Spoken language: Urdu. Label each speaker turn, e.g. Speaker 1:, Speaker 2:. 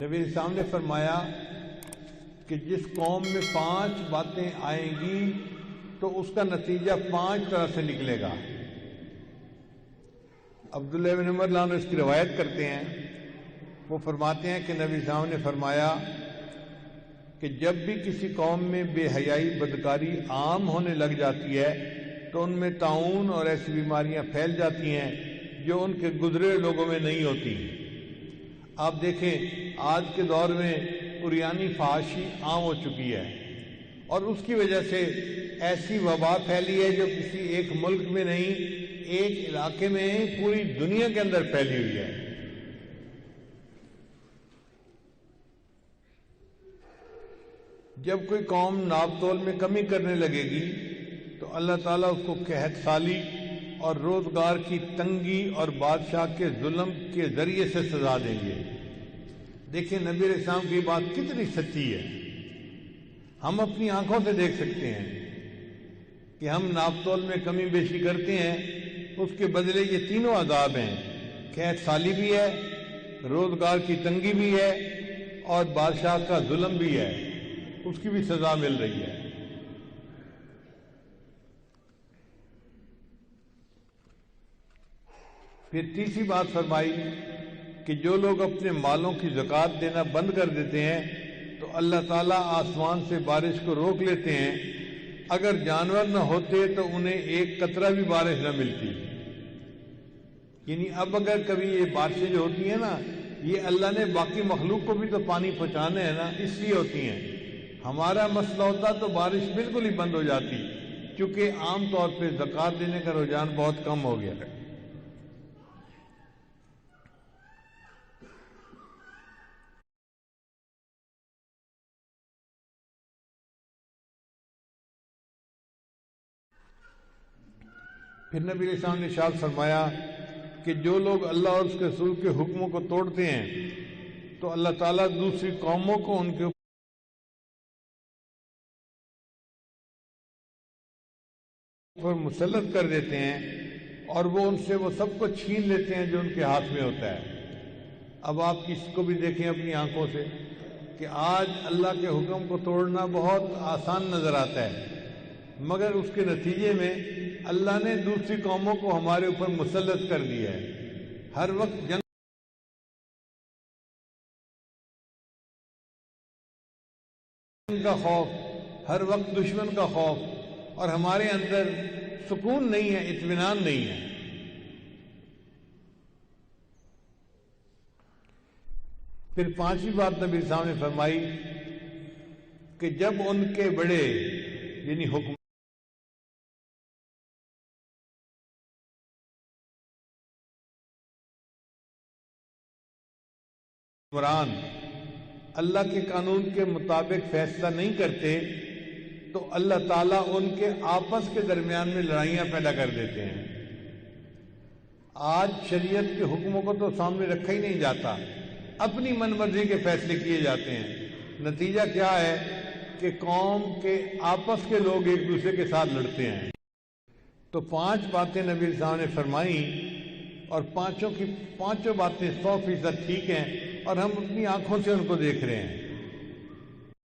Speaker 1: نبی اسلام نے فرمایا کہ جس قوم میں 5 باتیں آئیں گی تو اس کا نتیجہ 5 طرح سے نکلے گا۔ عبداللہ بن عمر رضی اللہ عنہ اس کی روایت کرتے ہیں، وہ فرماتے ہیں کہ نبی اسلام نے فرمایا کہ جب بھی کسی قوم میں بے حیائی بدکاری عام ہونے لگ جاتی ہے تو ان میں طاعون اور ایسی بیماریاں پھیل جاتی ہیں جو ان کے گزرے لوگوں میں نہیں ہوتی۔ آپ دیکھیں آج کے دور میں عریانی فحاشی عام ہو چکی ہے اور اس کی وجہ سے ایسی وبا پھیلی ہے جو کسی ایک ملک میں نہیں، ایک علاقے میں پوری دنیا کے اندر پھیلی ہوئی ہے۔ جب کوئی قوم ناپ تول میں کمی کرنے لگے گی تو اللہ تعالیٰ اس کو قحط سالی اور روزگار کی تنگی اور بادشاہ کے ظلم کے ذریعے سے سزا دیں گے۔ دیکھیں نبی علیہ السلام کی بات کتنی سچی ہے، ہم اپنی آنکھوں سے دیکھ سکتے ہیں کہ ہم ناپ تول میں کمی بیشی کرتے ہیں، اس کے بدلے یہ تینوں عذاب ہیں، قحط سالی بھی ہے، روزگار کی تنگی بھی ہے اور بادشاہ کا ظلم بھی ہے، اس کی بھی سزا مل رہی ہے۔ پھر تیسری بات فرمائی کہ جو لوگ اپنے مالوں کی زکوٰۃ دینا بند کر دیتے ہیں تو اللہ تعالیٰ آسمان سے بارش کو روک لیتے ہیں، اگر جانور نہ ہوتے تو انہیں ایک قطرہ بھی بارش نہ ملتی۔ یعنی اب اگر کبھی یہ بارشیں جو ہوتی ہیں نا، یہ اللہ نے باقی مخلوق کو بھی تو پانی پہنچانا ہے نا، اس لیے ہوتی ہیں۔ ہمارا مسئلہ ہوتا تو بارش بالکل ہی بند ہو جاتی، کیونکہ عام طور پہ زکوٰۃ دینے کا رجحان بہت کم ہو گیا ہے۔ پھر نبی علیہ السلام نے ارشاد فرمایا کہ جو لوگ اللہ اور اس کے رسول کے حکموں کو توڑتے ہیں تو اللہ تعالیٰ دوسری قوموں کو ان کے اوپر مسلط کر دیتے ہیں اور وہ ان سے وہ سب کو چھین لیتے ہیں جو ان کے ہاتھ میں ہوتا ہے۔ اب آپ اس کو بھی دیکھیں اپنی آنکھوں سے کہ آج اللہ کے حکم کو توڑنا بہت آسان نظر آتا ہے، مگر اس کے نتیجے میں اللہ نے دوسری قوموں کو ہمارے اوپر مسلط کر دیا ہے۔ ہر وقت جنگ کا خوف، ہر وقت دشمن کا خوف، اور ہمارے اندر سکون نہیں ہے، اطمینان نہیں ہے۔ پھر 5ویں بات نبی صاحب نے فرمائی کہ جب ان کے بڑے یعنی حکمران اللہ کے قانون کے مطابق فیصلہ نہیں کرتے تو اللہ تعالیٰ ان کے آپس کے درمیان میں لڑائیاں پیدا کر دیتے ہیں۔ آج شریعت کے حکموں کو تو سامنے رکھا ہی نہیں جاتا، اپنی من مرضی کے فیصلے کیے جاتے ہیں۔ نتیجہ کیا ہے کہ قوم کے آپس کے لوگ ایک دوسرے کے ساتھ لڑتے ہیں۔ تو 5 باتیں نبی صاحب نے فرمائیں اور پانچوں باتیں 100% ٹھیک ہیں اور ہم اپنی آنکھوں سے ان کو دیکھ رہے ہیں۔